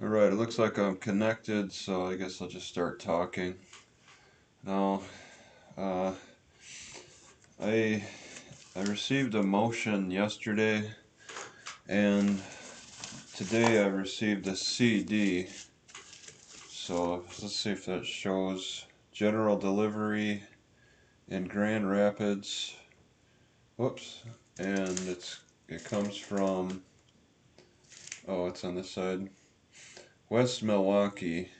Alright, it looks like I'm connected, so I guess I'll just start talking. Now, uh, I I received a motion yesterday, and today I received a CD. So let's see if that shows general delivery in Grand Rapids. Whoops, and it comes from, oh, it's on this side, West Milwaukee.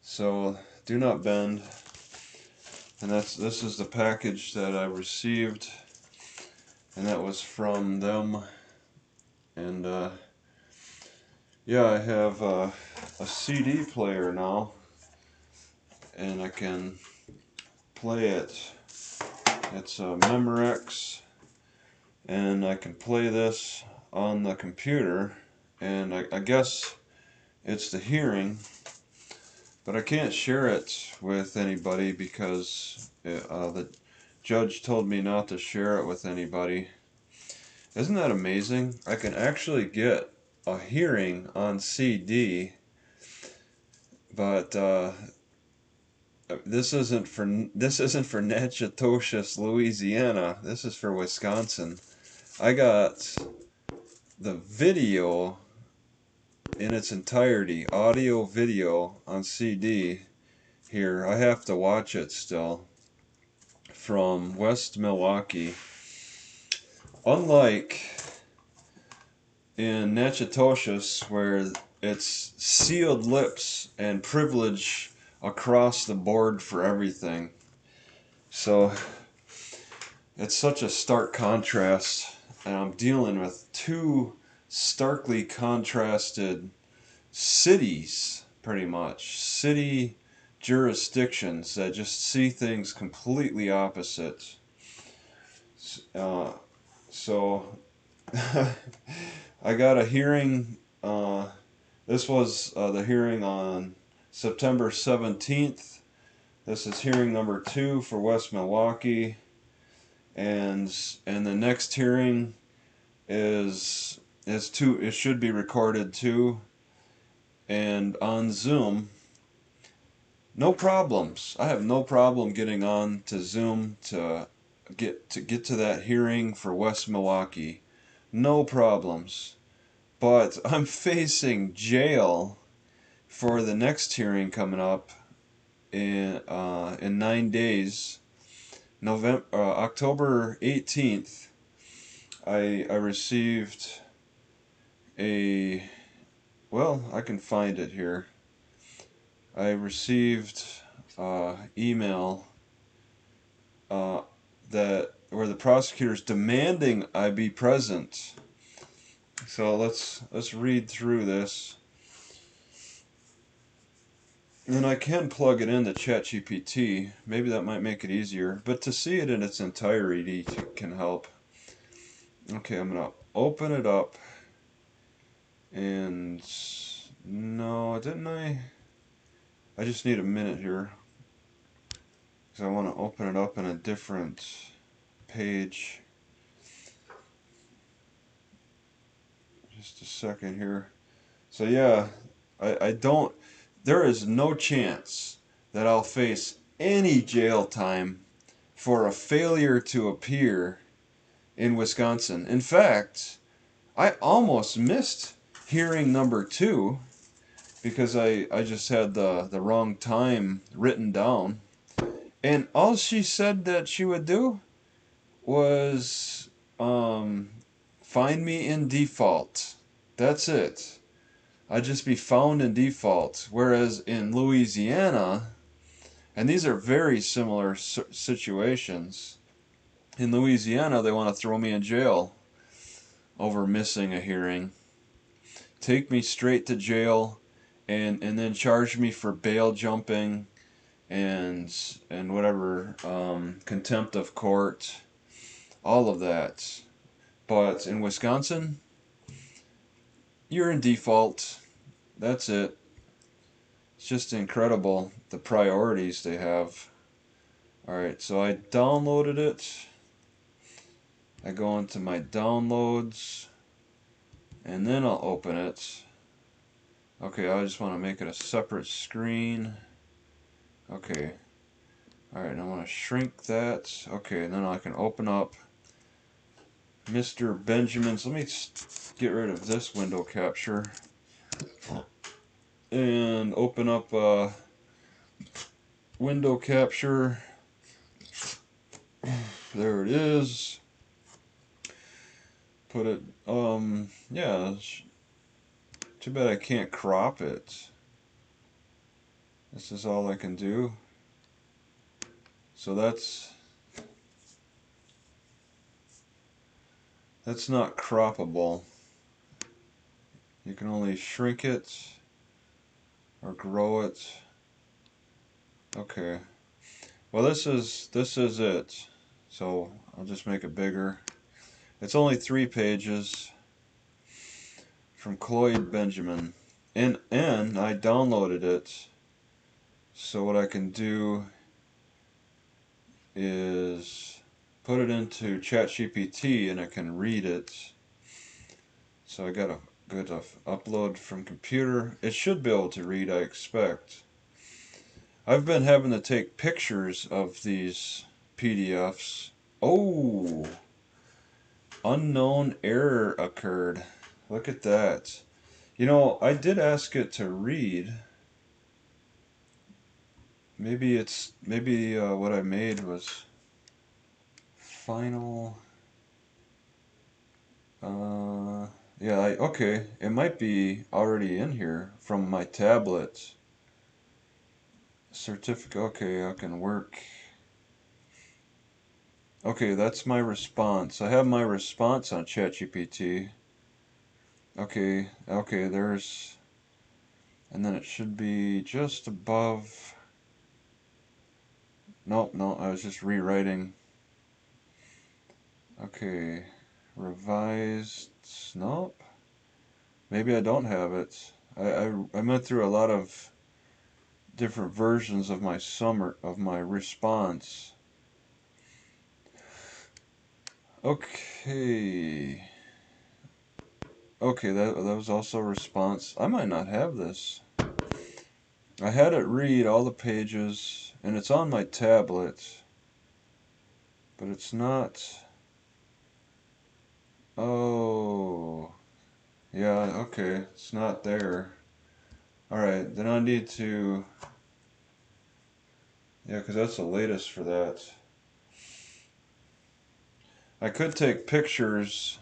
So do not bend. And this is the package that I received, and that was from them. And yeah, I have a CD player now, and I can play it. It's a Memorex, and I can play this on the computer, and I guess it's the hearing, but I can't share it with anybody because the judge told me not to share it with anybody. Isn't that amazing? I can actually get a hearing on CD, but this isn't for Natchitoches, Louisiana. This is for Wisconsin. I got the video in its entirety, audio video on CD here. I have to watch it still, from West Milwaukee. Unlike in Natchitoches, where it's sealed lips and privilege across the board for everything. So it's such a stark contrast, and I'm dealing with two starkly contrasted cities, pretty much. City jurisdictions that just see things completely opposite. So I got a hearing. This was the hearing on September 17th. This is hearing number 2 for West Milwaukee, and the next hearing is two. It should be recorded too, and on Zoom. No problems. I have no problem getting on to Zoom to get to that hearing for West Milwaukee. No problems. But I'm facing jail for the next hearing coming up in 9 days. October 18th. I received a, well, I can find it here. I received email that where the prosecutor's demanding I be present. So let's read through this. And I can plug it into ChatGPT. Maybe that might make it easier. But to see it in its entirety can help. Okay, I'm gonna open it up. And no, didn't I? I just need a minute here, because I want to open it up in a different page. Just a second here. So yeah, I don't, there is no chance that I'll face any jail time for a failure to appear in Wisconsin. In fact, I almost missed hearing number 2 because I just had the wrong time written down. And all she said that she would do was find me in default. That's it. I'd just be found in default. Whereas in Louisiana, and these are very similar situations, in Louisiana they want to throw me in jail over missing a hearing. Take me straight to jail and then charge me for bail jumping and whatever, contempt of court, all of that. But in Wisconsin, you're in default. That's it. It's just incredible the priorities they have. Alright, so I downloaded it. I go into my downloads, and then I'll open it. Okay, I just want to make it a separate screen. Okay. Alright, I want to shrink that. Okay, and then I can open up Mr. Benjamin's. Let me get rid of this window capture. And open up window capture. There it is. Put it, yeah. Too bad I can't crop it. This is all I can do. So that's not croppable. You can only shrink it or grow it. Okay. Well, this is it. So I'll just make it bigger. It's only 3 pages from Cloyd Benjamin. And I downloaded it. So what I can do is put it into ChatGPT and I can read it. So I got a good upload from computer. It should be able to read, I expect. I've been having to take pictures of these PDFs. Oh, unknown error occurred. Look at that. You know, I did ask it to read. Maybe what I made was final. Yeah, okay. It might be already in here from my tablet. Certificate. Okay, I can work. Okay, that's my response. I have my response on ChatGPT. Okay, there's, and then it should be just above. Nope, no, I was just rewriting. Okay, revised. Nope. Maybe I don't have it. I went through a lot of different versions of my response. Okay. Okay, that was also a response. I might not have this. I had it read all the pages, and it's on my tablet, but it's not. Oh, yeah, okay, it's not there. Alright, then I need to. Yeah, because that's the latest for that. I could take pictures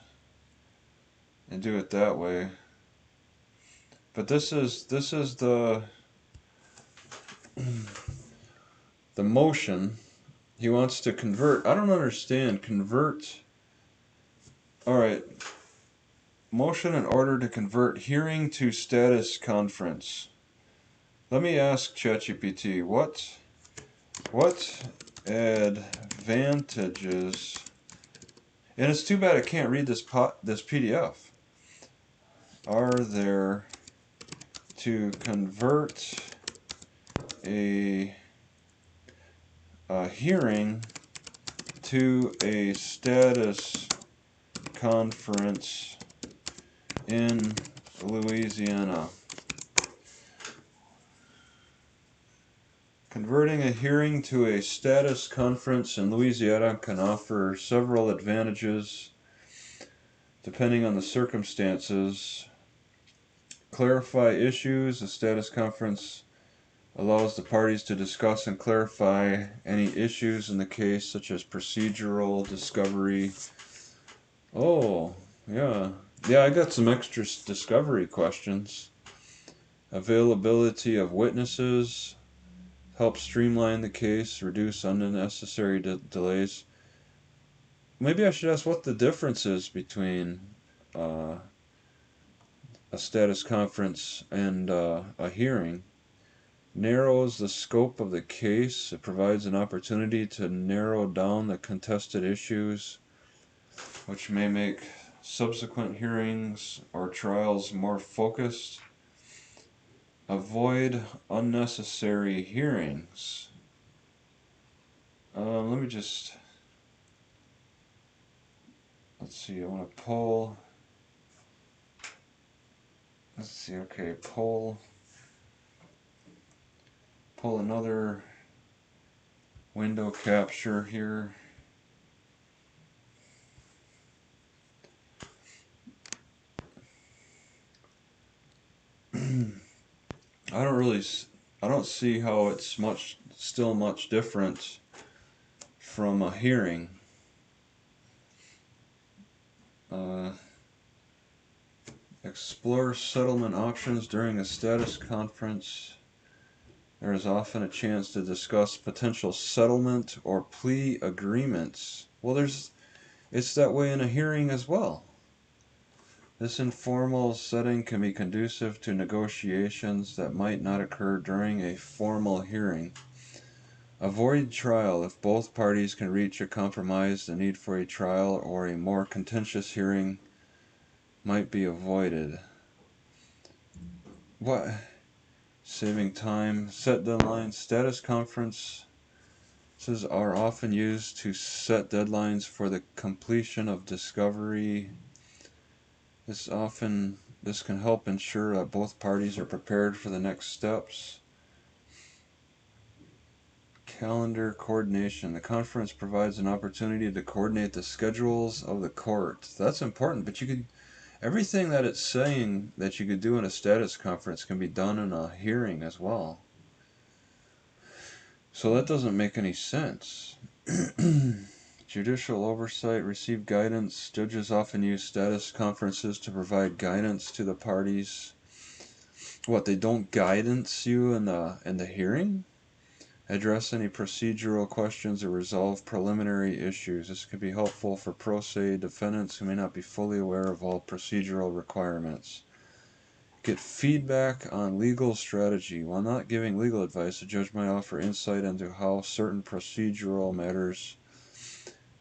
and do it that way. But this is the motion he wants to convert. I don't understand. Convert. All right. Motion in order to convert hearing to status conference. Let me ask ChatGPT what advantages. And it's too bad I can't read this PDF. Are there to convert a hearing to a status conference in Louisiana? Converting a hearing to a status conference in Louisiana can offer several advantages depending on the circumstances. Clarify issues. A status conference allows the parties to discuss and clarify any issues in the case, such as procedural, discovery. Oh, yeah. Yeah, I got some extra discovery questions. Availability of witnesses. Help streamline the case, reduce unnecessary delays. Maybe I should ask what the difference is between uh, a status conference and a hearing. Narrows the scope of the case. It provides an opportunity to narrow down the contested issues, which may make subsequent hearings or trials more focused. Avoid unnecessary hearings. Let me just, let's see, I want to pull. let's see, okay, pull another window capture here. I don't see how it's still much different from a hearing. Explore settlement options during a status conference. There is often a chance to discuss potential settlement or plea agreements. Well, it's that way in a hearing as well. This informal setting can be conducive to negotiations that might not occur during a formal hearing. Avoid trial if both parties can reach a compromise. The need for a trial or a more contentious hearing might be avoided. What? Saving time. Set deadlines. Status conferences are often used to set deadlines for the completion of discovery. This can help ensure that both parties are prepared for the next steps. Calendar coordination. The conference provides an opportunity to coordinate the schedules of the court. That's important, but everything that it's saying that you could do in a status conference can be done in a hearing as well. So that doesn't make any sense. Judicial oversight. Receive guidance. Judges often use status conferences to provide guidance to the parties. What, they don't guidance you in the hearing? Address any procedural questions or resolve preliminary issues. This could be helpful for pro se defendants who may not be fully aware of all procedural requirements. Get feedback on legal strategy. While not giving legal advice, a judge might offer insight into how certain procedural matters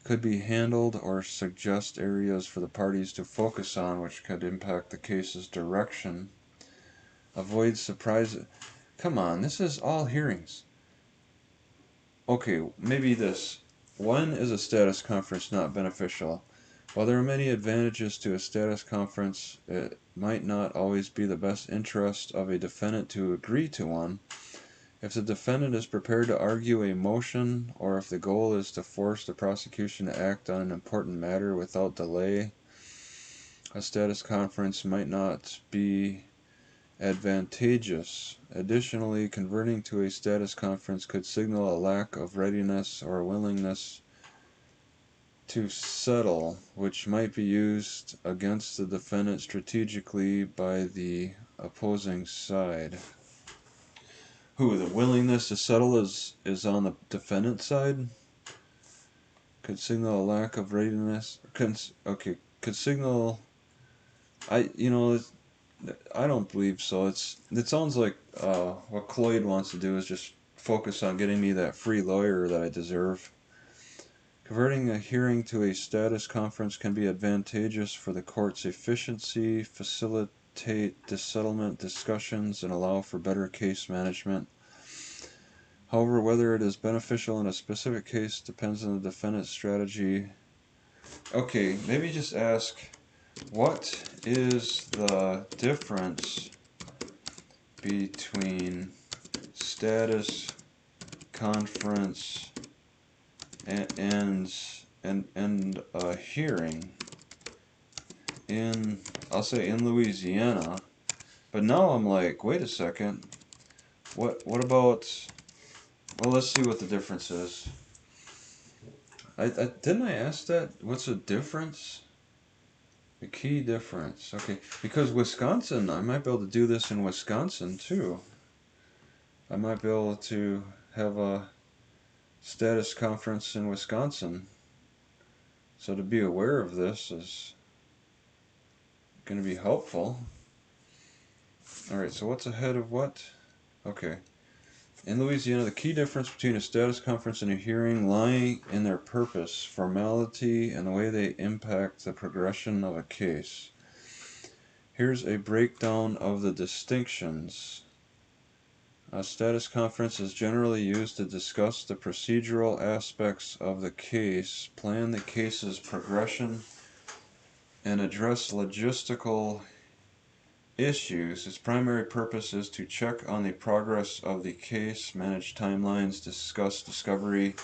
could be handled or suggest areas for the parties to focus on which could impact the case's direction. Avoid surprises. Come on, this is all hearings. Okay, maybe this. When is a status conference not beneficial? While there are many advantages to a status conference, it might not always be the best interest of a defendant to agree to one. If the defendant is prepared to argue a motion, or if the goal is to force the prosecution to act on an important matter without delay, a status conference might not be advantageous. Additionally, converting to a status conference could signal a lack of readiness or willingness to settle, which might be used against the defendant strategically by the opposing side. Who, the willingness to settle is on the defendant's side? Could signal a lack of readiness. Could signal. I don't believe so. It sounds like what Cloyd wants to do is just focus on getting me that free lawyer that I deserve. Converting a hearing to a status conference can be advantageous for the court's efficiency, facilitate settlement discussions, and allow for better case management. However, whether it is beneficial in a specific case depends on the defendant's strategy. Okay, maybe just ask, what is the difference between status conference and a hearing I'll say in Louisiana? But now I'm like, wait a second, what about, well, let's see what the difference is. Didn't I ask that? What's the difference? The key difference. Okay, because Wisconsin, I might be able to do this in Wisconsin too. I might be able to have a status conference in Wisconsin. So to be aware of this is going to be helpful. Alright, so what's ahead of what? Okay. In Louisiana, the key difference between a status conference and a hearing lie in their purpose, formality, and the way they impact the progression of a case. Here's a breakdown of the distinctions. A status conference is generally used to discuss the procedural aspects of the case, plan the case's progression, and address logistical issues. Its primary purpose is to check on the progress of the case, manage timelines, discuss discovery.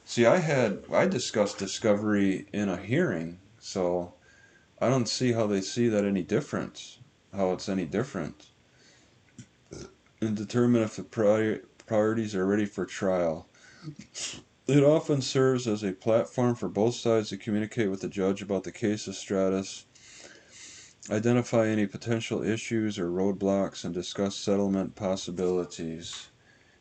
See, I discussed discovery in a hearing, so I don't see how they see that any different, how it's any different. And determine if the parties are ready for trial. It often serves as a platform for both sides to communicate with the judge about the case's status, identify any potential issues or roadblocks, and discuss settlement possibilities.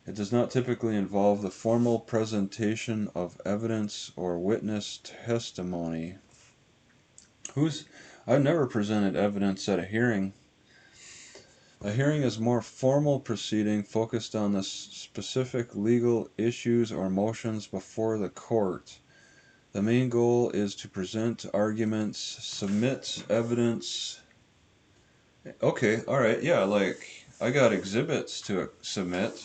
It does not typically involve the formal presentation of evidence or witness testimony. I've never presented evidence at a hearing. A hearing is a more formal proceeding focused on the specific legal issues or motions before the court. The main goal is to present arguments, submit evidence. Okay, alright, yeah, like I got exhibits to submit,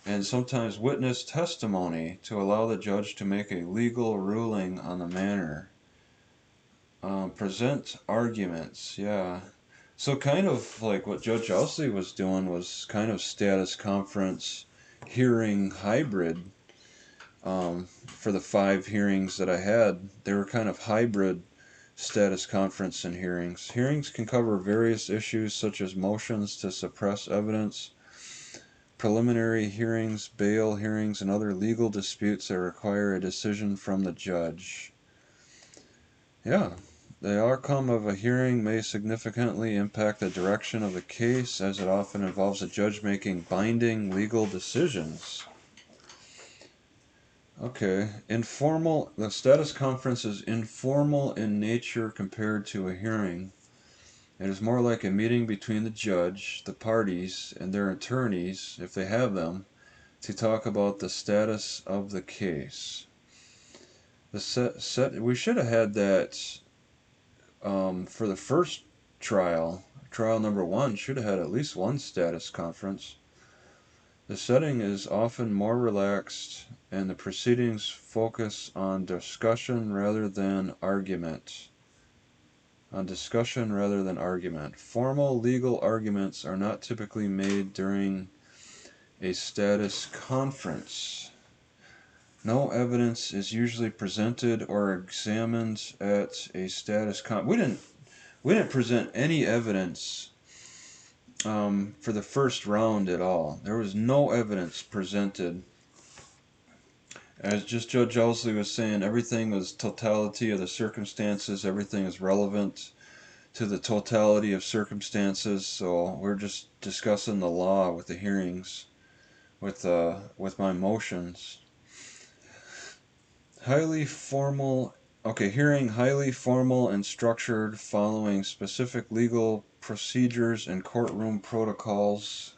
and sometimes witness testimony to allow the judge to make a legal ruling on the matter. Present arguments, yeah. So kind of like what Judge Ousley was doing was kind of status conference hearing hybrid. For the 5 hearings that I had, they were kind of hybrid status conference and hearings. Hearings can cover various issues such as motions to suppress evidence, preliminary hearings, bail hearings, and other legal disputes that require a decision from the judge. Yeah, the outcome of a hearing may significantly impact the direction of the case, as it often involves a judge making binding legal decisions. Okay, the status conference is informal in nature compared to a hearing. It is more like a meeting between the judge, the parties, and their attorneys, if they have them, to talk about the status of the case. We should have had that for the first trial. Trial number 1 should have had at least one status conference. The setting is often more relaxed, and the proceedings focus on discussion rather than argument. Formal legal arguments are not typically made during a status conference. No evidence is usually presented or examined at a status conference. We didn't present any evidence for the first round at all. There was no evidence presented. As just Judge Ousley was saying, everything was totality of the circumstances. Everything is relevant to the totality of circumstances. So we're just discussing the law with the hearings, with my motions. Highly formal. Okay, hearing highly formal and structured, following specific legal procedures and courtroom protocols.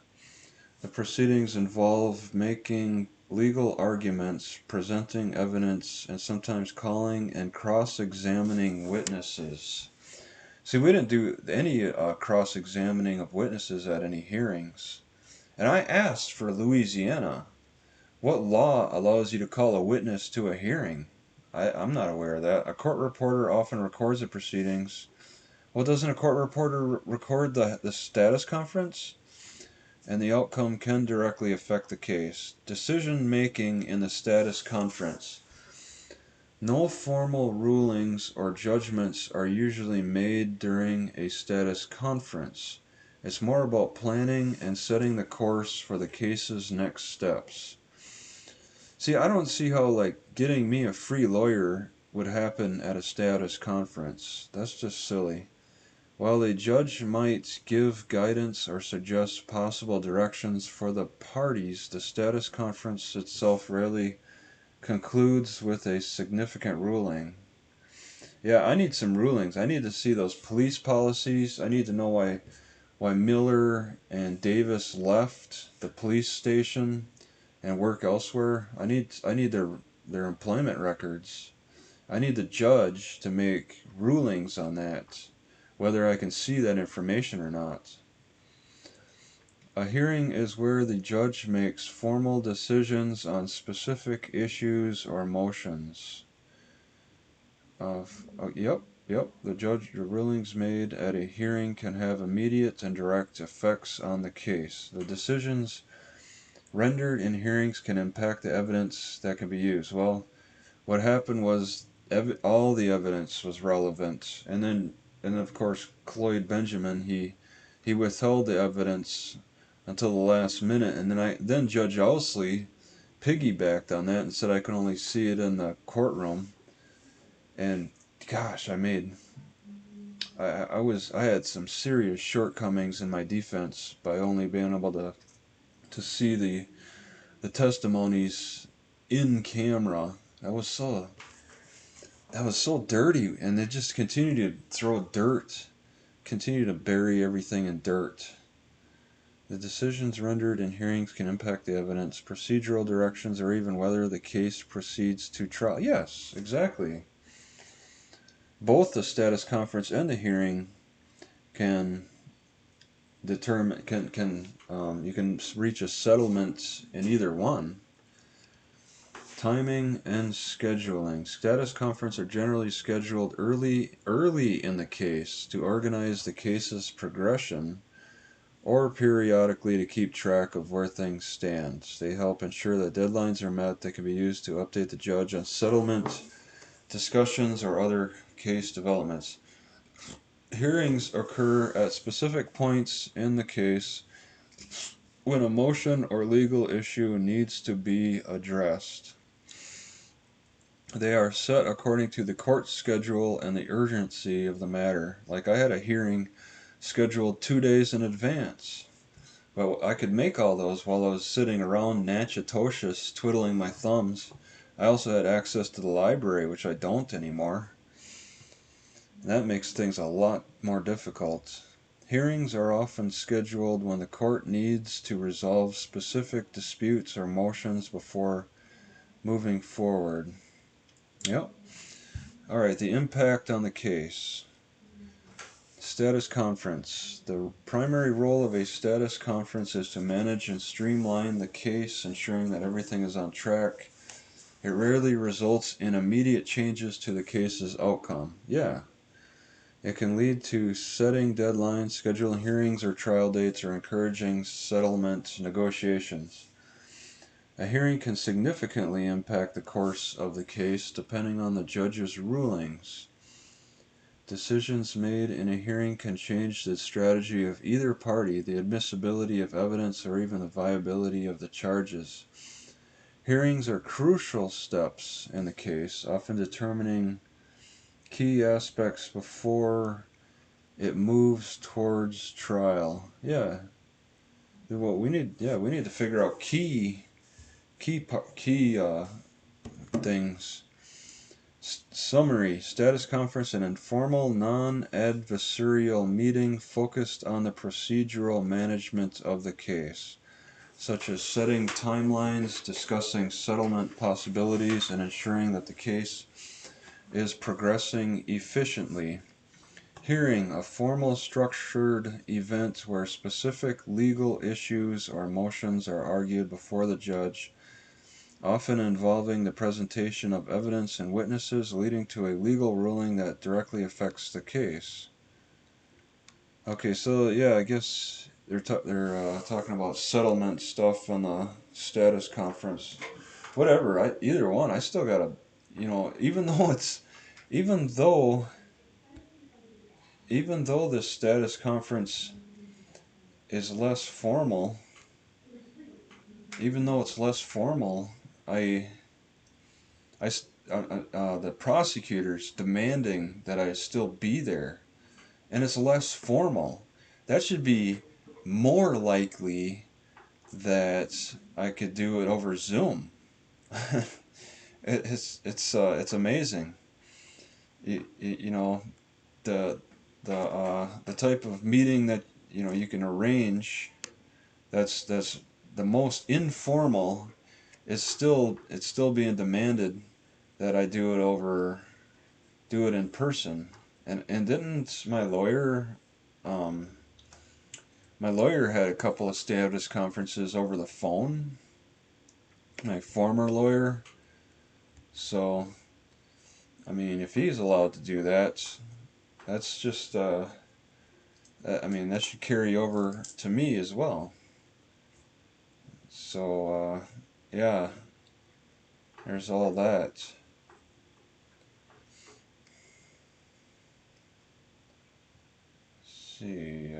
The proceedings involve making legal arguments, presenting evidence, and sometimes calling and cross-examining witnesses. See, we didn't do any cross-examining of witnesses at any hearings. And I asked for Louisiana. What law allows you to call a witness to a hearing? I'm not aware of that. A court reporter often records the proceedings. Well, doesn't a court reporter record the status conference? And the outcome can directly affect the case. Decision making in the status conference. No formal rulings or judgments are usually made during a status conference. It's more about planning and setting the course for the case's next steps. See, I don't see how, like, getting me a free lawyer would happen at a status conference. That's just silly. While a judge might give guidance or suggest possible directions for the parties, the status conference itself rarely concludes with a significant ruling. Yeah, I need some rulings. I need to see those police policies. I need to know why Miller and Davis left the police station and work elsewhere. I need their employment records. I need the judge to make rulings on that, whether I can see that information or not. A hearing is where the judge makes formal decisions on specific issues or motions. Yep, Yep, the rulings made at a hearing can have immediate and direct effects on the case. The decisions rendered in hearings can impact the evidence that can be used. Well, what happened was all the evidence was relevant, and of course Cloyd Benjamin, he withheld the evidence until the last minute, and then Judge Owsley piggybacked on that and said I could only see it in the courtroom. And gosh, I had some serious shortcomings in my defense by only being able to see the testimonies in camera. That was so dirty, and they just continue to throw dirt, continue to bury everything in dirt. The decisions rendered in hearings can impact the evidence, procedural directions, or even whether the case proceeds to trial. Yes, exactly. Both the status conference and the hearing can determine you can reach a settlement in either one. Timing and scheduling. Status conference are generally scheduled early in the case to organize the case's progression or periodically to keep track of where things stand. They help ensure that deadlines are met that can be used to update the judge on settlement discussions or other case developments. Hearings occur at specific points in the case when a motion or legal issue needs to be addressed. They are set according to the court schedule and the urgency of the matter. Like I had a hearing scheduled 2 days in advance. But I could make all those while I was sitting around Natchitoches twiddling my thumbs. I also had access to the library, which I don't anymore. That makes things a lot more difficult. Hearings are often scheduled when the court needs to resolve specific disputes or motions before moving forward. Yep. Alright, the impact on the case. Status conference. The primary role of a status conference is to manage and streamline the case, ensuring that everything is on track. It rarely results in immediate changes to the case's outcome. Yeah. It can lead to setting deadlines, scheduling hearings or trial dates, or encouraging settlement negotiations. A hearing can significantly impact the course of the case depending on the judge's rulings. Decisions made in a hearing can change the strategy of either party, the admissibility of evidence, or even the viability of the charges. Hearings are crucial steps in the case, often determining key aspects before it moves towards trial. Yeah. Well, we need to figure out key things. Summary. Status conference, an informal, non-adversarial meeting focused on the procedural management of the case, such as setting timelines, discussing settlement possibilities, and ensuring that the case is progressing efficiently. Hearing, a formal structured event where specific legal issues or motions are argued before the judge, often involving the presentation of evidence and witnesses, leading to a legal ruling that directly affects the case. Okay, so yeah, I guess they're talking about settlement stuff on the status conference. Whatever, either one, I still gotta, even though even though the status conference is less formal, even though it's less formal, I the prosecutor's demanding that I still be there, and it's less formal. That should be more likely that I could do it over Zoom. It's amazing. You know, the type of meeting that you can arrange that's the most informal is still being demanded that I do it in person. And didn't my lawyer had a couple of status conferences over the phone, my former lawyer. So I mean, if he's allowed to do that, that's just I mean, that should carry over to me as well. So yeah, there's all that. Let's see,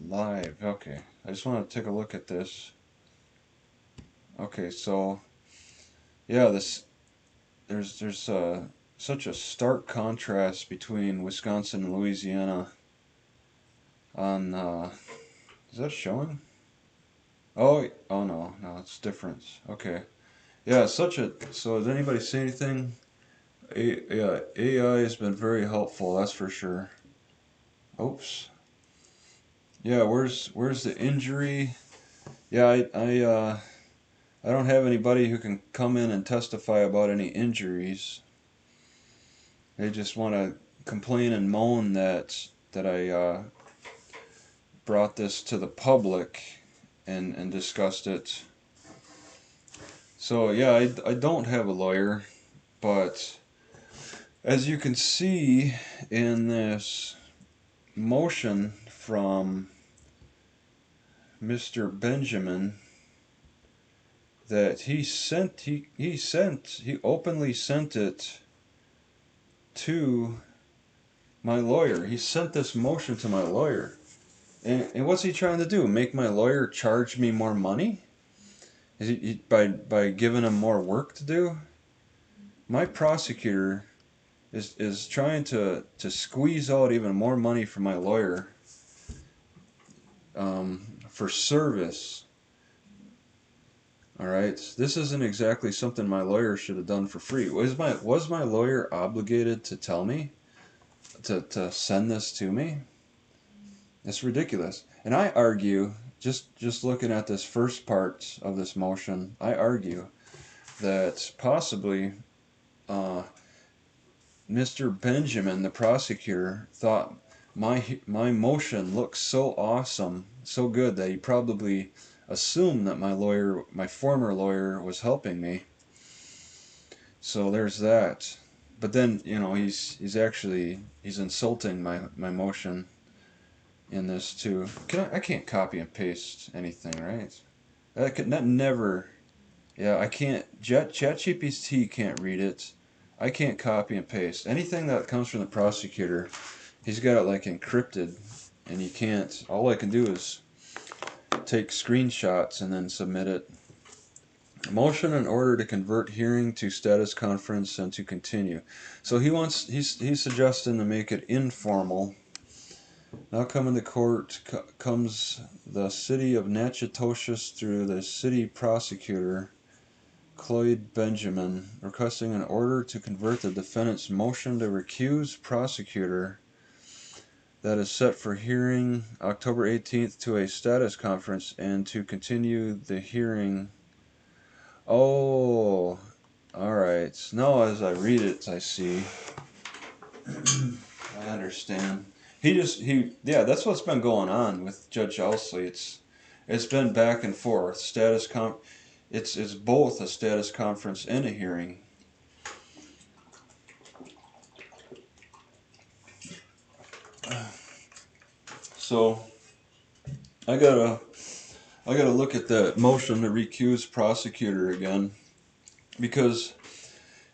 live. Okay, I just want to take a look at this. Okay, so yeah, this there's such a stark contrast between Wisconsin and Louisiana on is that showing? Oh no, it's different. Okay. Yeah, such a so does anybody say anything? Yeah, AI has been very helpful, that's for sure. Oops. Yeah, where's the injury? Yeah, I don't have anybody who can come in and testify about any injuries. They just want to complain and moan that I brought this to the public and discussed it. So yeah, I don't have a lawyer, but as you can see in this motion from Mr. Benjamin, that he openly sent it to my lawyer. He sent this motion to my lawyer. And what's he trying to do? Make my lawyer charge me more money? Is by giving him more work to do? My prosecutor is trying to squeeze out even more money from my lawyer for service. All right, this isn't exactly something my lawyer should have done for free. Was my lawyer obligated to tell me to send this to me? It's ridiculous. And I argue, just looking at this first part of this motion, I argue that possibly Mr. Benjamin, the prosecutor, thought my motion looked so awesome, so good that he probably assumed that my former lawyer, was helping me. So there's that. But then, he's actually he's insulting my motion in this too. I can't copy and paste anything, right? That never. Yeah, I can't. ChatGPT can't read it. I can't copy and paste anything that comes from the prosecutor. He's got it like encrypted, and you can't. All I can do is take screenshots and then submit it. Motion in order to convert hearing to status conference and to continue. So he's suggesting to make it informal. Now coming to court comes the city of Natchitoches through the city prosecutor, Cloyd Benjamin, requesting an order to convert the defendant's motion to recuse prosecutor that is set for hearing October 18th to a status conference and to continue the hearing. Oh, alright. Now as I read it, I see. I understand. Yeah, that's what's been going on with Judge Owsley. It's been back and forth. It's both a status conference and a hearing. So I gotta look at that motion to recuse prosecutor again, because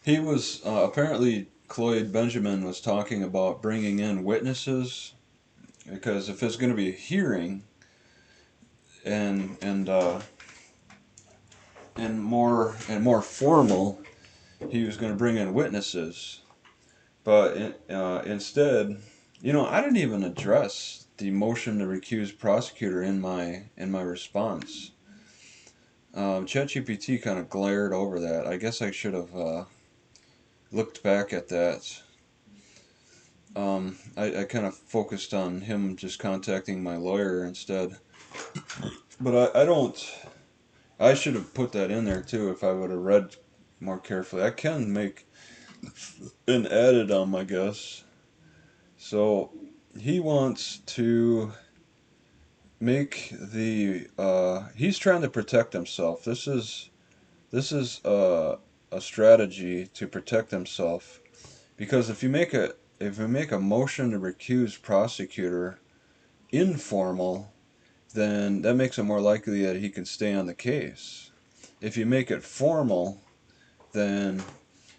he was apparently Cloyd Benjamin was talking about bringing in witnesses, because if it's going to be a hearing and more formal, he was going to bring in witnesses. But instead, I didn't even address the motion to recuse prosecutor in my response. ChatGPT kind of glared over that. I guess I should have looked back at that. I kind of focused on him just contacting my lawyer instead. But I don't. I should have put that in there too if I would have read more carefully. I can make an edit I guess. So he wants to make he's trying to protect himself. This is a strategy to protect himself, because if you make if we make a motion to recuse prosecutor informal, then that makes it more likely that he can stay on the case. If you make it formal, then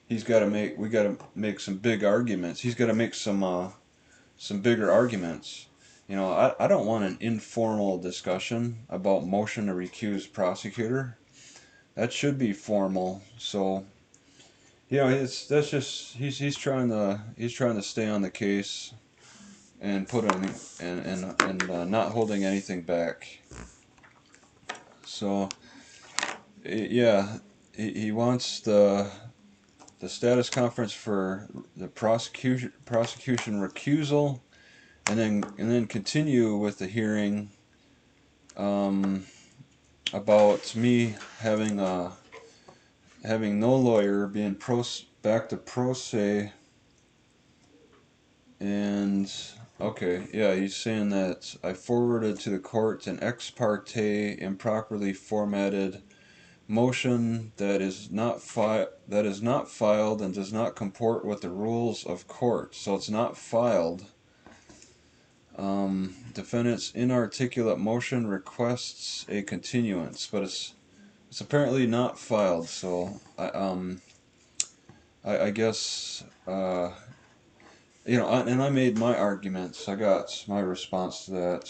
we got to make some big arguments. He's got to make some bigger arguments. I don't want an informal discussion about motion to recuse prosecutor. That should be formal. So, he's trying to stay on the case and not holding anything back. So, yeah, he wants the status conference for the prosecution recusal, and then continue with the hearing about me having no lawyer, being back to pro se. And okay, yeah, he's saying that I forwarded to the court an ex parte improperly formatted motion that is not filed and does not comport with the rules of court. So it's not filed. Defendant's inarticulate motion requests a continuance, but it's apparently not filed. So I guess and I made my arguments. I got my response to that.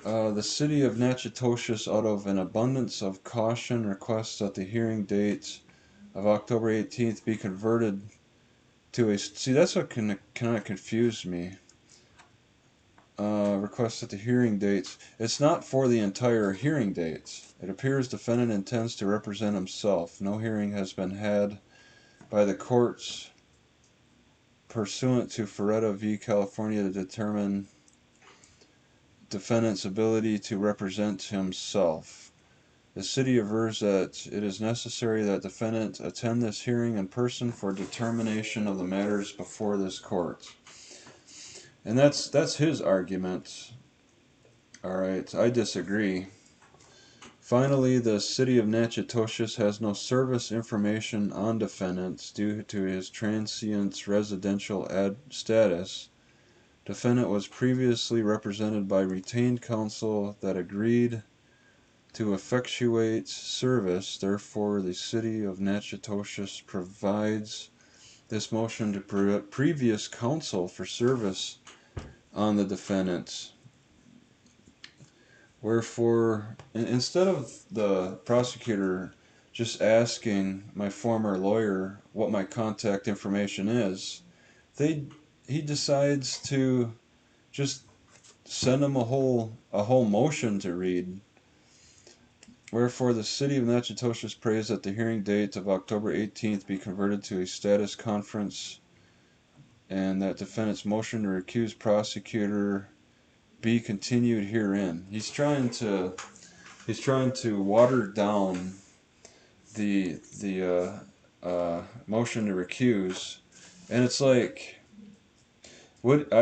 The city of Natchitoches, out of an abundance of caution, requests that the hearing date of October 18th be converted to a... See, that's what kind of confused me. Requests that the hearing dates... It's not for the entire hearing dates. It appears defendant intends to represent himself. No hearing has been had by the courts pursuant to Ferretta v. California to determine defendant's ability to represent himself. The city avers that it is necessary that defendant attend this hearing in person for determination of the matters before this court. And that's his argument. Alright, I disagree. Finally, the city of Natchitoches has no service information on defendant due to his transient residential status. Defendant was previously represented by retained counsel that agreed to effectuate service. Therefore, the city of Natchitoches provides this motion to previous counsel for service on the defendant. Wherefore, instead of the prosecutor just asking my former lawyer what my contact information is, he decides to just send him a whole motion to read. Wherefore the city of Natchitoches prays that the hearing date of October 18th be converted to a status conference, and that defendant's motion to recuse prosecutor be continued herein. He's trying to water down the motion to recuse, and it's like, would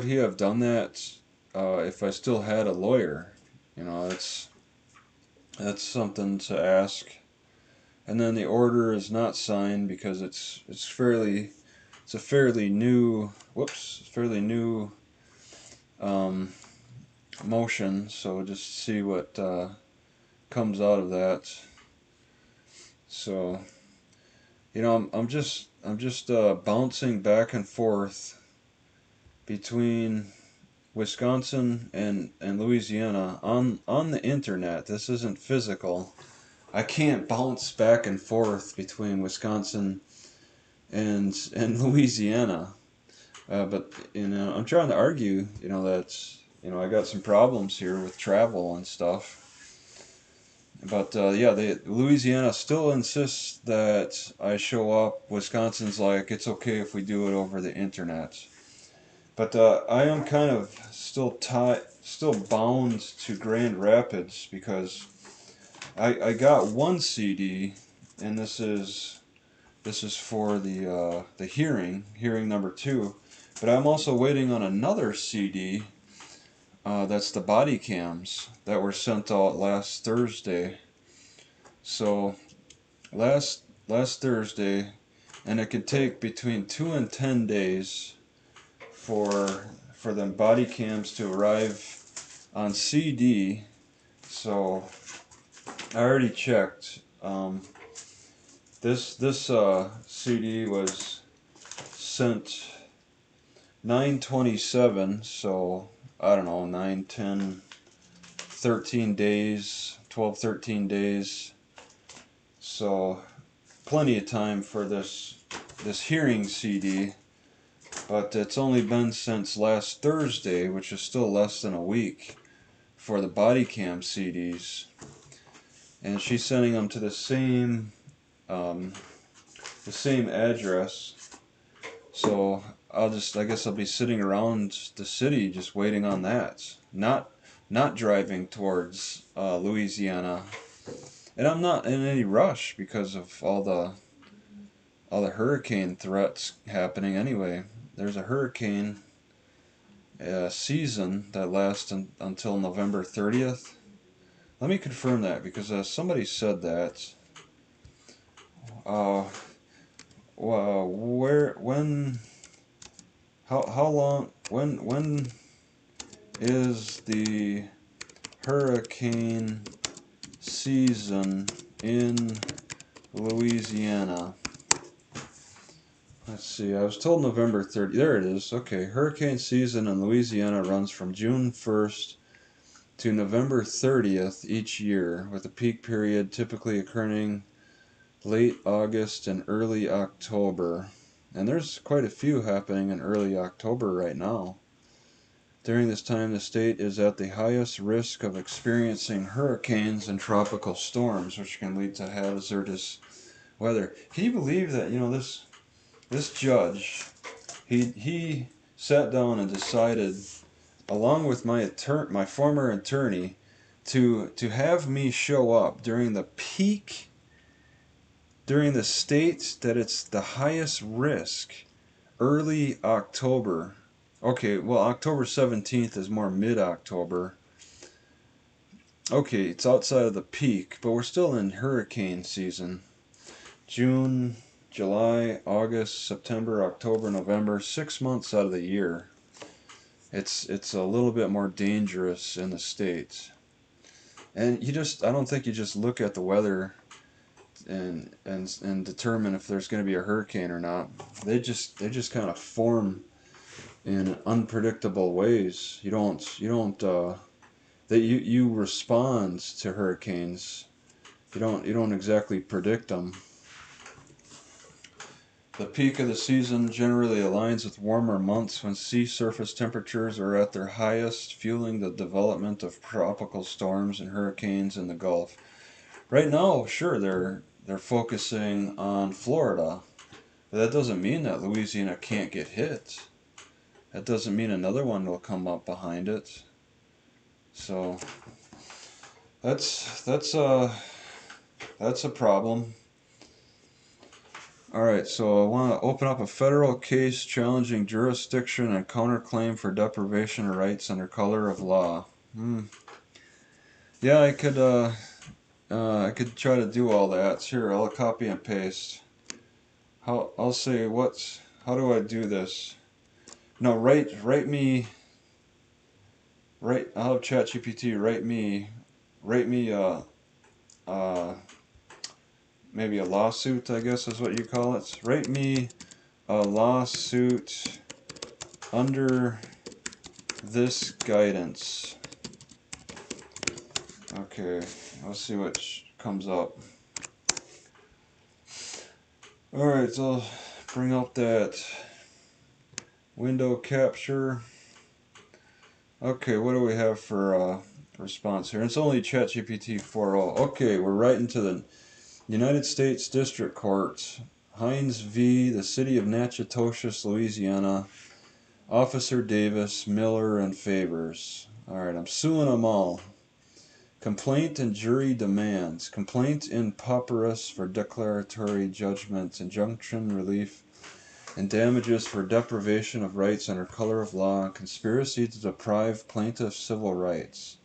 he have done that if I still had a lawyer? That's something to ask. And then the order is not signed because it's a fairly new motion. So just see what comes out of that. So I'm just bouncing back and forth between Wisconsin and Louisiana on the internet. This isn't physical. I can't bounce back and forth between Wisconsin and Louisiana. But I'm trying to argue, that I got some problems here with travel and stuff. But Louisiana still insists that I show up. Wisconsin's like, it's okay if we do it over the internet. But I am kind of still bound to Grand Rapids because I got one CD, and this is for the hearing number 2. But I'm also waiting on another CD. That's the body cams that were sent out last Thursday. So last Thursday, and it can take between 2 and 10 days for them body cams to arrive on CD. So I already checked. This CD was sent 9/27, so I don't know, 9, 10, 13 days, 12, 13 days. So plenty of time for this hearing CD, but it's only been since last Thursday, which is still less than a week, for the body cam CDs. And she's sending them to the same address. So I guess I'll be sitting around the city just waiting on that, not driving towards Louisiana. And I'm not in any rush because of all the hurricane threats happening anyway. There's a hurricane season that lasts until November 30th. Let me confirm that, because somebody said that. Where, when, how long, when is the hurricane season in Louisiana? Let's see, I was told November 30th. There it is. Okay, hurricane season in Louisiana runs from June 1st to November 30th each year, with a peak period typically occurring late August and early October. And there's quite a few happening in early October right now. During this time, the state is at the highest risk of experiencing hurricanes and tropical storms, which can lead to hazardous weather. Can you believe that, this judge, he sat down and decided, along with my former attorney, to have me show up during the state that it's the highest risk, early October. Okay, well, October 17th is more mid-October. Okay, it's outside of the peak, but we're still in hurricane season. June, July, August, September, October, November, 6 months out of the year. It's a little bit more dangerous in the States. And I don't think you just look at the weather and determine if there's going to be a hurricane or not. They just kind of form in unpredictable ways. You respond to hurricanes. You don't exactly predict them. The peak of the season generally aligns with warmer months when sea surface temperatures are at their highest, fueling the development of tropical storms and hurricanes in the Gulf. Right now, sure, they're focusing on Florida, but that doesn't mean that Louisiana can't get hit. That doesn't mean another one will come up behind it. So that's a problem. Alright, so I want to open up a federal case challenging jurisdiction and counterclaim for deprivation of rights under color of law. Yeah, I could try to do all that. Here, I'll copy and paste. I'll say how do I do this? No, I'll have ChatGPT write me maybe a lawsuit, I guess is what you call it. Write me a lawsuit under this guidance. Okay, let's see what comes up. Alright, so I'll bring up that window capture. Okay, what do we have for response here? It's only ChatGPT 4.0. Okay, we're right into the United States District Court. Hines v. the City of Natchitoches, Louisiana. Officer Davis, Miller, and Favors. Alright, I'm suing them all. Complaint and jury demands. Complaint in papyrus for declaratory judgment, injunction, relief, and damages for deprivation of rights under color of law, conspiracy to deprive plaintiff civil rights.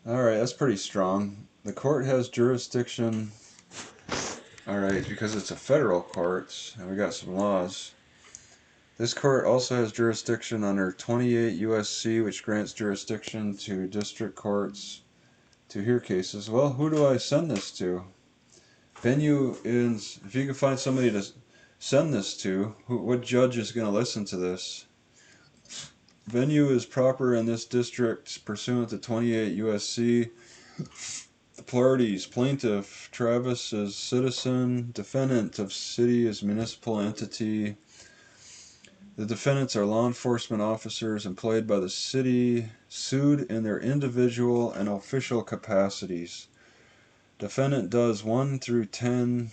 Alright, that's pretty strong. The court has jurisdiction. Alright, because it's a federal court, and we got some laws. This court also has jurisdiction under 28 U.S.C., which grants jurisdiction to district courts to hear cases. Well, who do I send this to? Venue is, if you can find somebody to send this to, what judge is going to listen to this? Venue is proper in this district pursuant to 28 U.S.C. The parties, plaintiff, Travis is citizen, defendant of city is municipal entity. The defendants are law enforcement officers employed by the city, sued in their individual and official capacities. Defendant does 1 through 10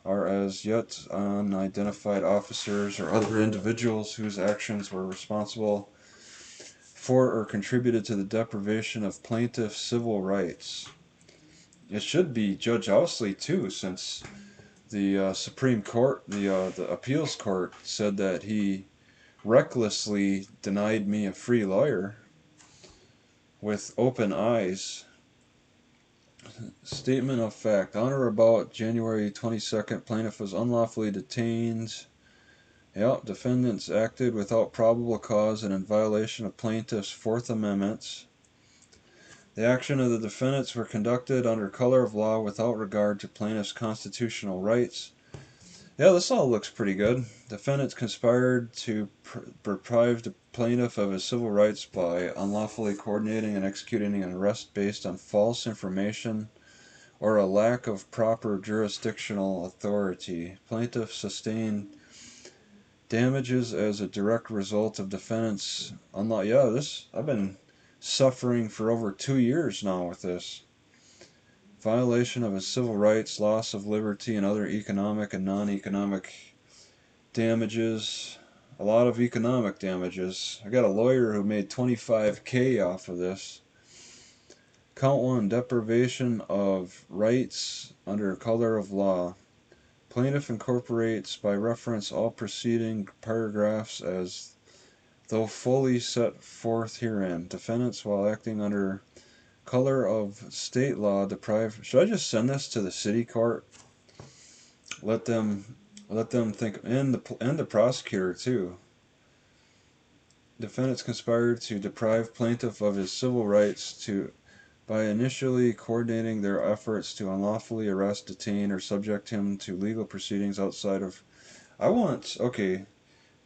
are as yet unidentified officers or other individuals whose actions were responsible for or contributed to the deprivation of plaintiff's civil rights. It should be Judge Ousley too, since the Supreme Court, the appeals court, said that he recklessly denied me a free lawyer with open eyes. Statement of fact. On or about January 22nd, plaintiff was unlawfully detained. Yep, defendants acted without probable cause and in violation of plaintiff's Fourth Amendment. The action of the defendants were conducted under color of law without regard to plaintiff's constitutional rights. Yeah, this all looks pretty good. Defendants conspired to deprive the plaintiff of his civil rights by unlawfully coordinating and executing an arrest based on false information or a lack of proper jurisdictional authority. Plaintiff sustained damages as a direct result of defendants' I've been suffering for over 2 years now with this. Violation of his civil rights, loss of liberty, and other economic and non-economic damages. A lot of economic damages. I got a lawyer who made $25K off of this. Count 1, deprivation of rights under color of law. Plaintiff incorporates by reference all preceding paragraphs as though fully set forth herein. Defendants, while acting under color of state law, deprive. Should I just send this to the city court? Let them think, and the prosecutor too. Defendants conspired to deprive plaintiff of his civil rights by initially coordinating their efforts to unlawfully arrest, detain, or subject him to legal proceedings outside of.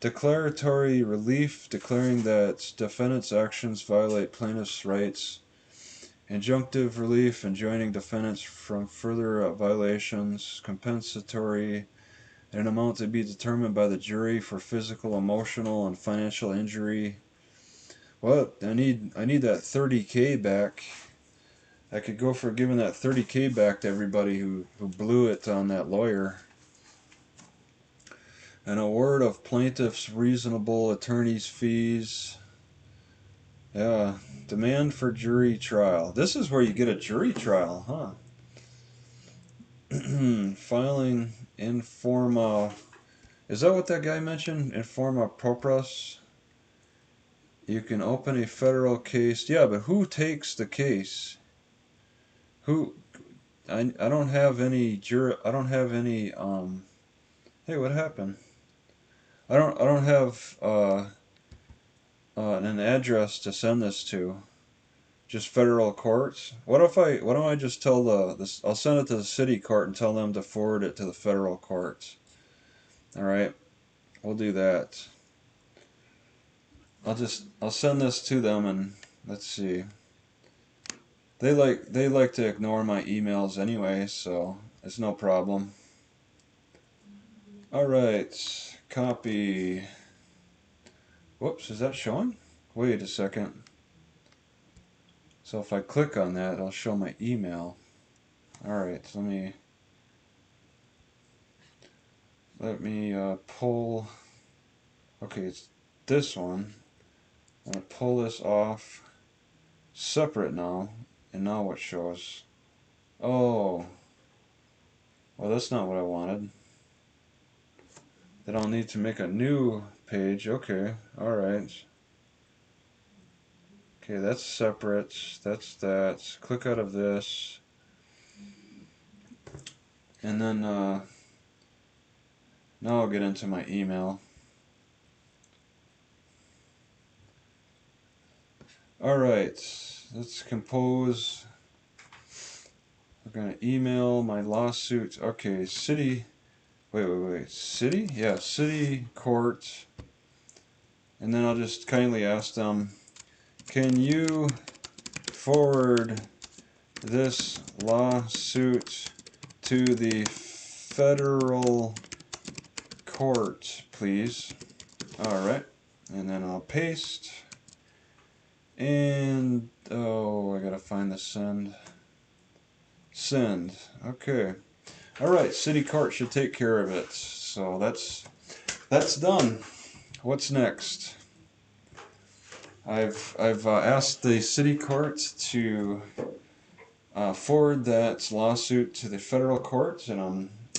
Declaratory relief, declaring that defendants' actions violate plaintiff's rights. Injunctive relief, enjoining defendants from further violations. Compensatory, an amount to be determined by the jury for physical, emotional, and financial injury. Well, I need that 30K back. I could go for giving that 30K back to everybody who blew it on that lawyer. An award of plaintiff's reasonable attorney's fees. Yeah, demand for jury trial. This is where you get a jury trial, huh? Filing in forma. Is that what that guy mentioned? In forma pauperis? You can open a federal case. Yeah, but who takes the case? Who? I don't have any Hey, what happened? I don't have an address to send this to. Just federal courts. Why don't I just tell I'll send it to the city court and tell them to forward it to the federal courts. All right, we'll do that. I'll send this to them, and let's see. They like to ignore my emails anyway, so it's no problem. All right, copy. Whoops, is that showing? Wait a second. So if I click on that, it'll show my email. Alright, so let me pull. Okay, it's this one. I'm going to pull this off separate now, and now what shows? Oh, well, that's not what I wanted. Then I'll need to make a new page. Okay, alright. Okay, that's separate. That's that. Click out of this. And then now I'll get into my email. Alright, let's compose. We're going to email my lawsuit. Okay, city. Wait. City? Yeah, city court. And then I'll just kindly ask them, can you forward this lawsuit to the federal court, please? Alright. And then I'll paste. And, oh, I gotta find the send. Send. Okay. Alright, city court should take care of it. So that's done. What's next? I've asked the city court to forward that lawsuit to the federal court, and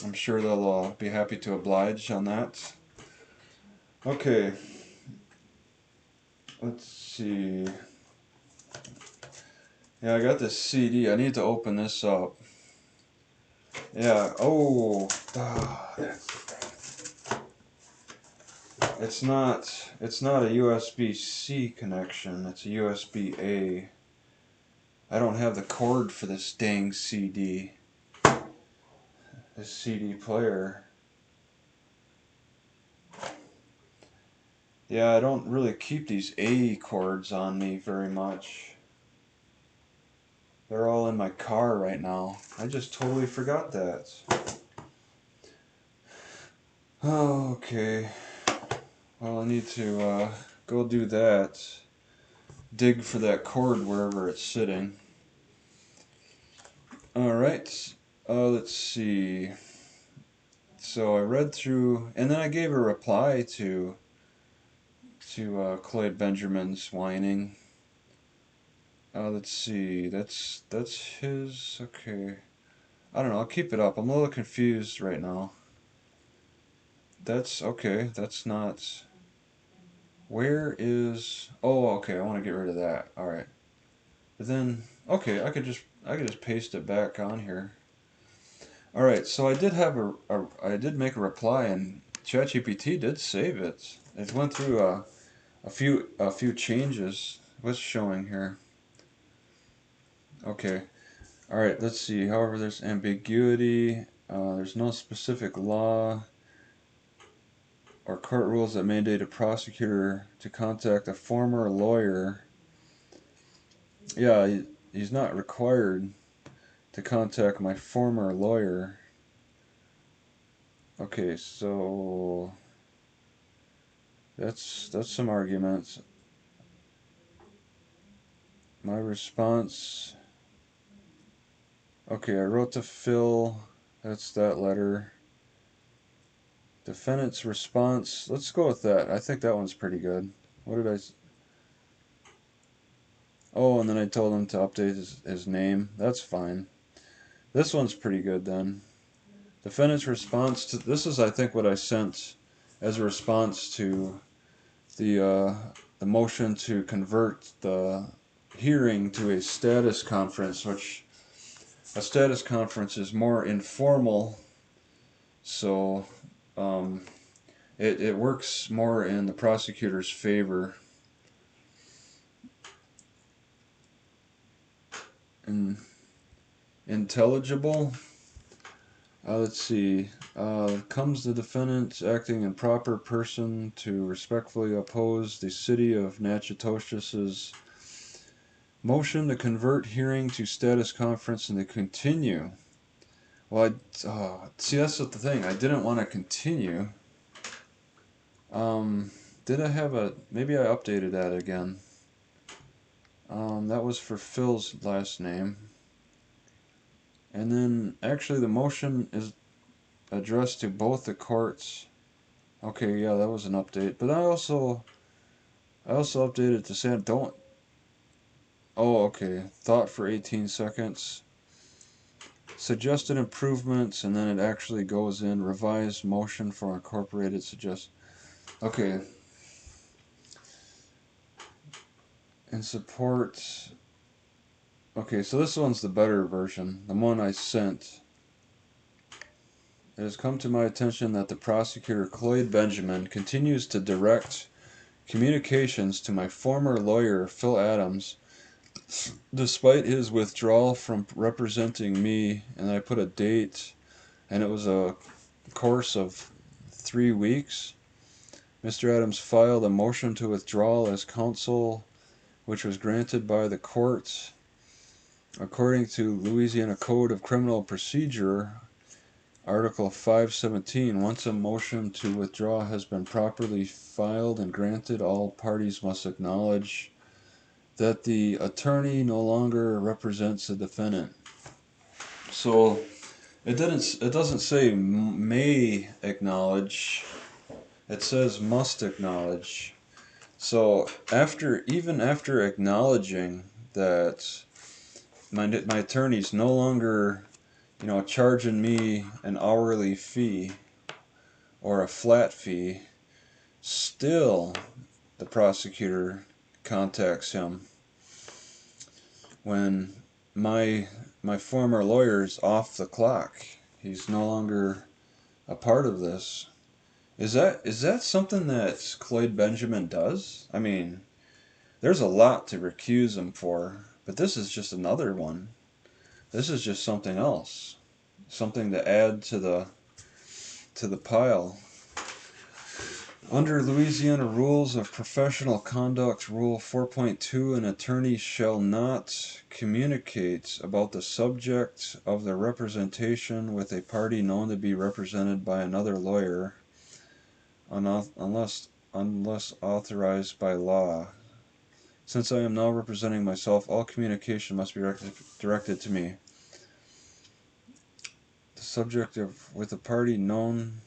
I'm sure they'll be happy to oblige on that. Okay. Let's see. Yeah, I got this CD. I need to open this up. Yeah. Oh. It's not a USB-C connection. It's a USB-A. I don't have the cord for this dang CD. This CD player. Yeah, I don't really keep these A cords on me very much. They're all in my car right now. I just totally forgot that. Oh, okay. Well, I need to go do that. Dig for that cord wherever it's sitting. Alright. Let's see. So I read through, and then I gave a reply to Clyde Benjamin's whining. Let's see. That's his. Okay. I don't know. I'll keep it up. I'm a little confused right now. That's okay. That's not. Where is? Oh, okay. I want to get rid of that. All right. But then, okay. I could just paste it back on here. All right. So I did have I did make a reply, and ChatGPT did save it. It went through a few changes. What's showing here? Okay. All right. Let's see. However, there's ambiguity. There's no specific law or court rules that mandate a prosecutor to contact a former lawyer. Yeah, he's not required to contact my former lawyer. Okay, so that's some arguments. My response. Okay, I wrote to Phil. That's that letter. Defendant's response. Let's go with that. I think that one's pretty good. What did I? Oh, and then I told him to update his name. That's fine. This one's pretty good then. Defendant's response to this is, I think, what I sent as a response to the motion to convert the hearing to a status conference, which a status conference is more informal, so it works more in the prosecutor's favor. And intelligible. Let's see. Comes the defendant acting in proper person to respectfully oppose the city of Natchitoches' motion to convert hearing to status conference and to continue. Well, see, that's the thing. I didn't want to continue. Did I have maybe I updated that again. That was for Phil's last name. And then, actually, the motion is addressed to both the courts. Okay, yeah, that was an update. But I also updated to say don't. Oh, okay. Thought for 18 seconds. Suggested improvements, and then it actually goes in revised motion for incorporated suggest. Okay. And support. Okay, so this one's the better version. The one I sent. it has come to my attention that the prosecutor, Cloyd Benjamin, continues to direct communications to my former lawyer, Phil Adams, despite his withdrawal from representing me, and I put a date, and it was a course of 3 weeks. Mr. Adams filed a motion to withdraw as counsel, which was granted by the court. According to Louisiana Code of Criminal Procedure, Article 517, once a motion to withdraw has been properly filed and granted, all parties must acknowledge that the attorney no longer represents the defendant. So it doesn't say may acknowledge. It says must acknowledge. So even after acknowledging that my attorney's no longer, charging me an hourly fee or a flat fee, still the prosecutor contacts him when my former lawyer's off the clock. He's no longer a part of this. Is that something that Cloyd Benjamin does? I mean, there's a lot to recuse him for, but this is just another one. This is just something else. Something to add to the pile. Under Louisiana Rules of Professional Conduct, Rule 4.2, an attorney shall not communicate about the subject of the representation with a party known to be represented by another lawyer unless authorized by law. Since I am now representing myself, all communication must be directed to me. The subject with a party known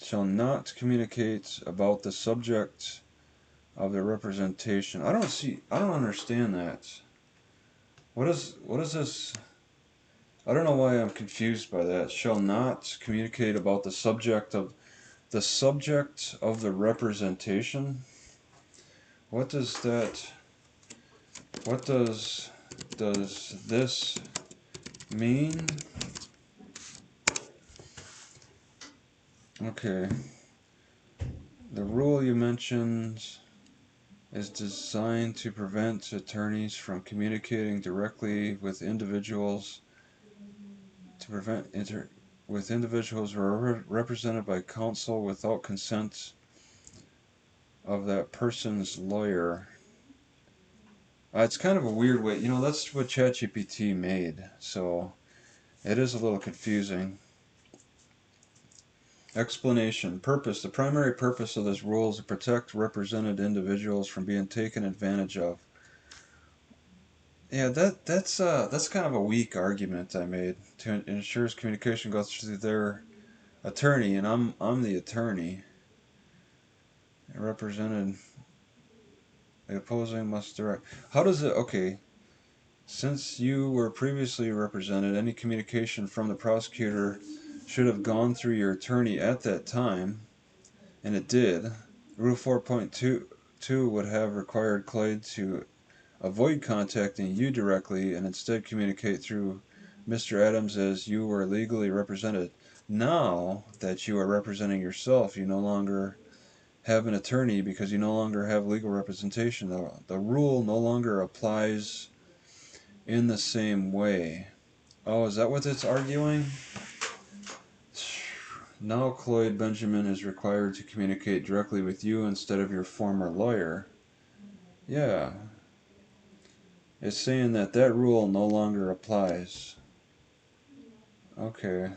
shall not communicate about the subject of the representation. I don't understand that. What is this? I don't know why I'm confused by that. Shall not communicate about the subject of the representation? What does this mean? Okay. The rule you mentioned is designed to prevent attorneys from communicating directly with individuals with individuals who are represented by counsel without consent of that person's lawyer. It's kind of a weird way. That's what ChatGPT made, so it is a little confusing. Explanation. Purpose. The primary purpose of this rule is to protect represented individuals from being taken advantage of. Yeah, that's kind of a weak argument I made. To ensure communication goes through their attorney, and I'm the attorney. Represented. The opposing must direct. How does it? Okay. Since you were previously represented, any communication from the prosecutor should have gone through your attorney at that time, and it did. Rule 4.2 would have required Cloyd to avoid contacting you directly and instead communicate through Mr. Adams as you were legally represented. Now that you are representing yourself, you no longer have an attorney because you no longer have legal representation. The rule no longer applies in the same way. Oh, is that what it's arguing? Now Cloyd Benjamin is required to communicate directly with you instead of your former lawyer. Yeah. It's saying that rule no longer applies. Okay.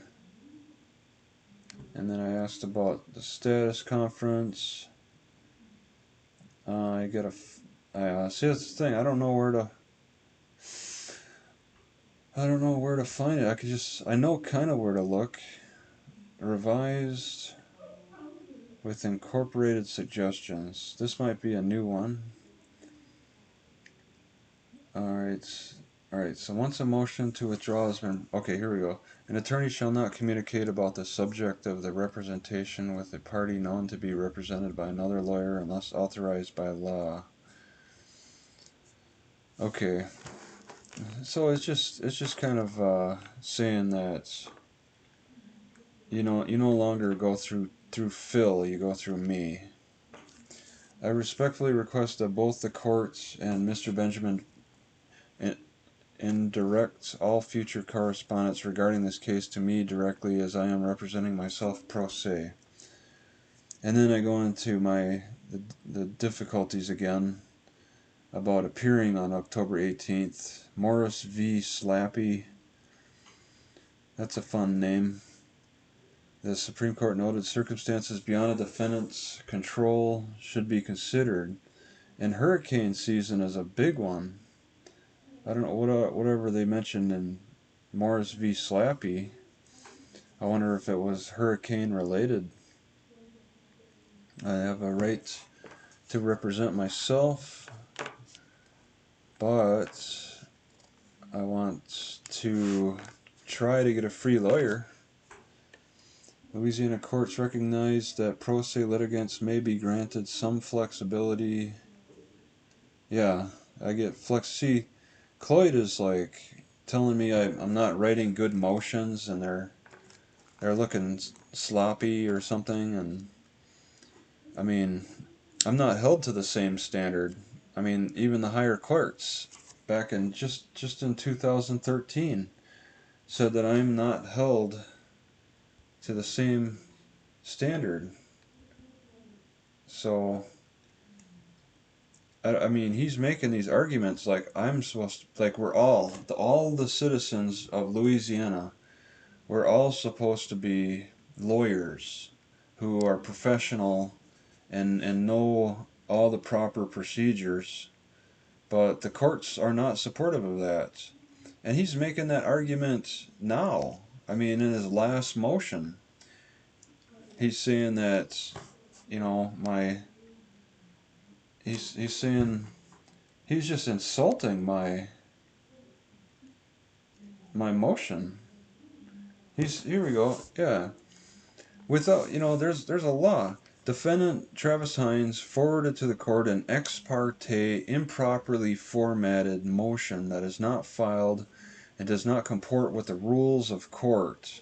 And then I asked about the status conference. See, that's the thing. I don't know where to find it. I know kind of where to look. Revised with incorporated suggestions. This might be a new one. Alright, so once a motion to withdraw has been... Okay, here we go. An attorney shall not communicate about the subject of the representation with a party known to be represented by another lawyer unless authorized by law. Okay. So it's just kind of saying that you no longer go through Phil, you go through me. I respectfully request that both the courts and Mr. Benjamin direct all future correspondence regarding this case to me directly, as I am representing myself pro se. And then I go into the difficulties again about appearing on October 18th. Morris v. Slappy. That's a fun name. The Supreme Court noted circumstances beyond a defendant's control should be considered, and hurricane season is a big one. I don't know, whatever they mentioned in Morris v. Slappy. I wonder if it was hurricane related. I have a right to represent myself, but I want to try to get a free lawyer. Louisiana courts recognize that pro se litigants may be granted some flexibility. Yeah, I get flex. See, Cloyd is like telling me I'm not writing good motions, and they're looking sloppy or something. And I mean, I'm not held to the same standard. I mean, even the higher courts back in just in 2013 said that I'm not held to the same standard. So I mean, he's making these arguments like I'm supposed to, like we're all the citizens of Louisiana, we're all supposed to be lawyers who are professional and know all the proper procedures, but the courts are not supportive of that. And he's making that argument now. I mean, in his last motion, he's saying that, you know, he's saying he's just insulting my motion. Here we go. Yeah. Without, there's a law. Defendant Travis Hines forwarded to the court an ex parte, improperly formatted motion that is not filed and does not comport with the rules of court.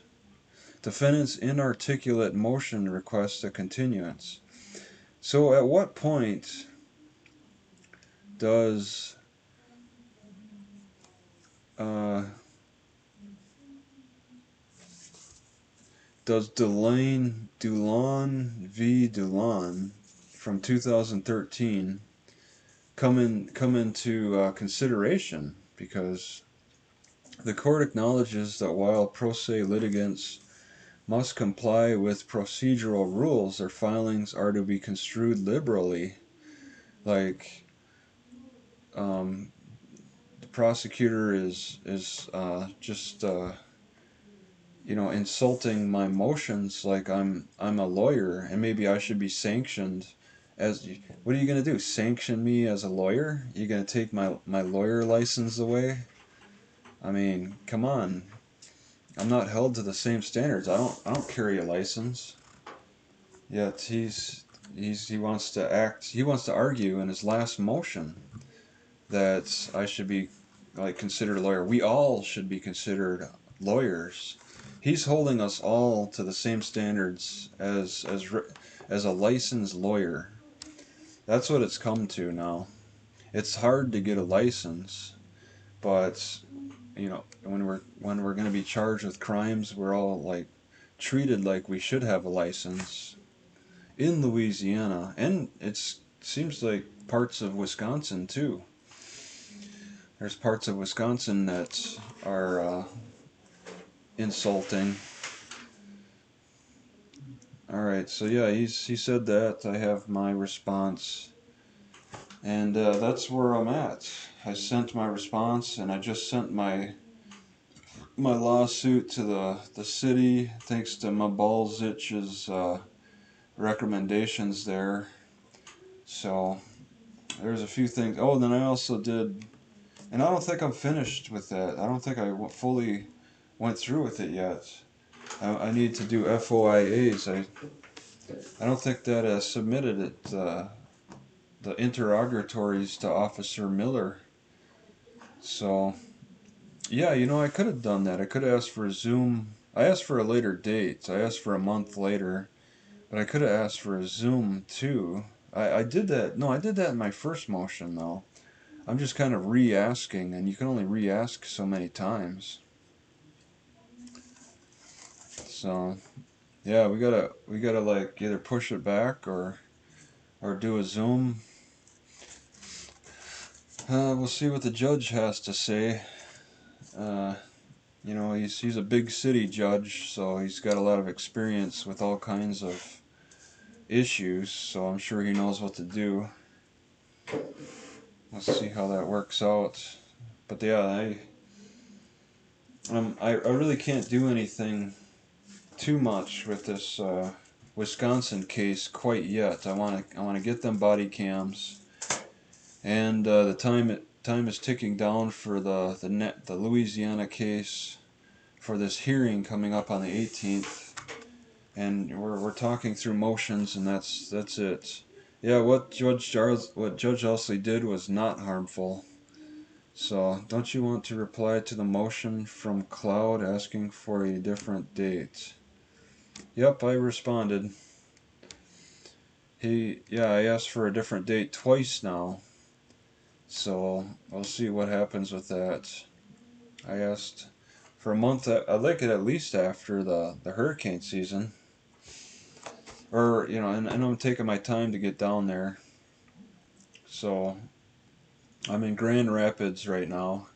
Defendant's inarticulate motion requests a continuance. So at what point does Dulon v. Dulon from 2013 come into consideration? Because the court acknowledges that while pro se litigants must comply with procedural rules, their filings are to be construed liberally. Like, the prosecutor is just insulting my motions like I'm a lawyer, and maybe I should be sanctioned as. What are you gonna do? Sanction me as a lawyer? You gonna take my lawyer license away? I mean, come on. I'm not held to the same standards. I don't carry a license. Yet he wants to argue in his last motion that I should be like considered a lawyer. We all should be considered lawyers. He's holding us all to the same standards as a licensed lawyer. That's what it's come to now. It's hard to get a license, but when we're going to be charged with crimes, we're all like treated like we should have a license in Louisiana, and it seems like parts of Wisconsin too. There's parts of Wisconsin that are insulting. All right, so yeah, he said that. I have my response, and that's where I'm at. I sent my response, and I just sent my lawsuit to the city, thanks to my Balzitch's recommendations there. So there's a few things. Oh, then I also did, and I don't think I'm finished with that. I don't think I fully went through with it yet. I need to do FOIAs. I don't think that submitted it, the interrogatories to Officer Miller. So Yeah, you know, I could have done that. I could have asked for a Zoom. I asked for a later date. I asked for a month later, but I could have asked for a Zoom too. I did that. No, I did that in my first motion though. I'm just kind of re-asking, and you can only re-ask so many times. So yeah, we gotta like either push it back or do a Zoom. We'll see what the judge has to say. Uh, you know, he's a big city judge, so he's got a lot of experience with all kinds of issues. So I'm sure he knows what to do. Let's see how that works out. But yeah, I really can't do anything too much with this Wisconsin case quite yet. I want to get them body cams, and the time is ticking down for the Louisiana case for this hearing coming up on the 18th, and we're talking through motions, and that's it. Yeah, what Judge Elsley did was not harmful. So, don't you want to reply to the motion from Cloud asking for a different date? Yep, I responded. Yeah, I asked for a different date twice now. So, we'll see what happens with that. I asked for a month. I'd like it at least after the hurricane season. Or, you know, and I'm taking my time to get down there. So, I'm in Grand Rapids right now.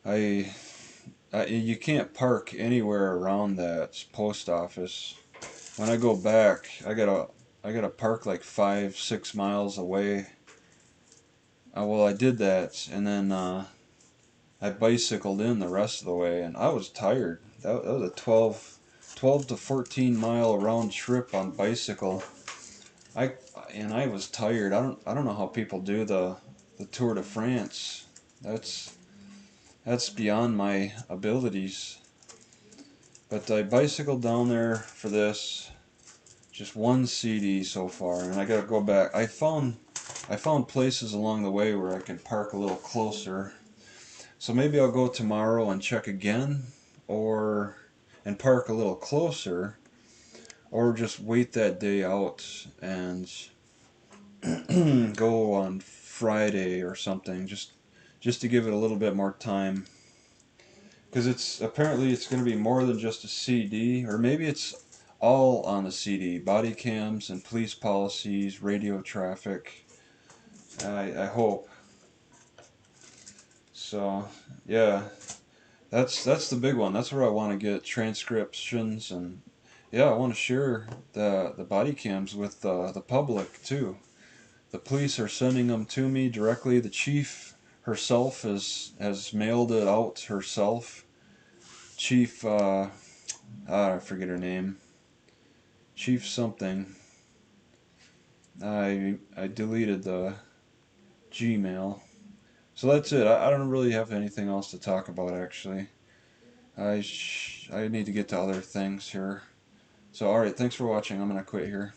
I, you can't park anywhere around that post office. When I go back, I gotta park like 5, 6 miles away. Well, I did that, and then I bicycled in the rest of the way, and I was tired. That was a 12 to 14 mile round trip on bicycle. I I was tired. I don't know how people do the Tour de France. That's that's beyond my abilities. But I bicycled down there for this. Just one CD so far, and I gotta go back. I found places along the way where I can park a little closer. So maybe I'll go tomorrow and check again, or and park a little closer, or just wait that day out and go on Friday or something, just to give it a little bit more time. Because it's going to be more than just a CD, or maybe it's all on the CD: body cams and police policies, radio traffic. I hope. So yeah, that's the big one. That's where I want to get transcriptions, and yeah, I want to share the body cams with the public too. The police are sending them to me directly. The chief herself has mailed it out herself. Chief, I forget her name. Chief something. I deleted the Gmail. So that's it. I don't really have anything else to talk about actually. I need to get to other things here. So alright, thanks for watching. I'm gonna quit here.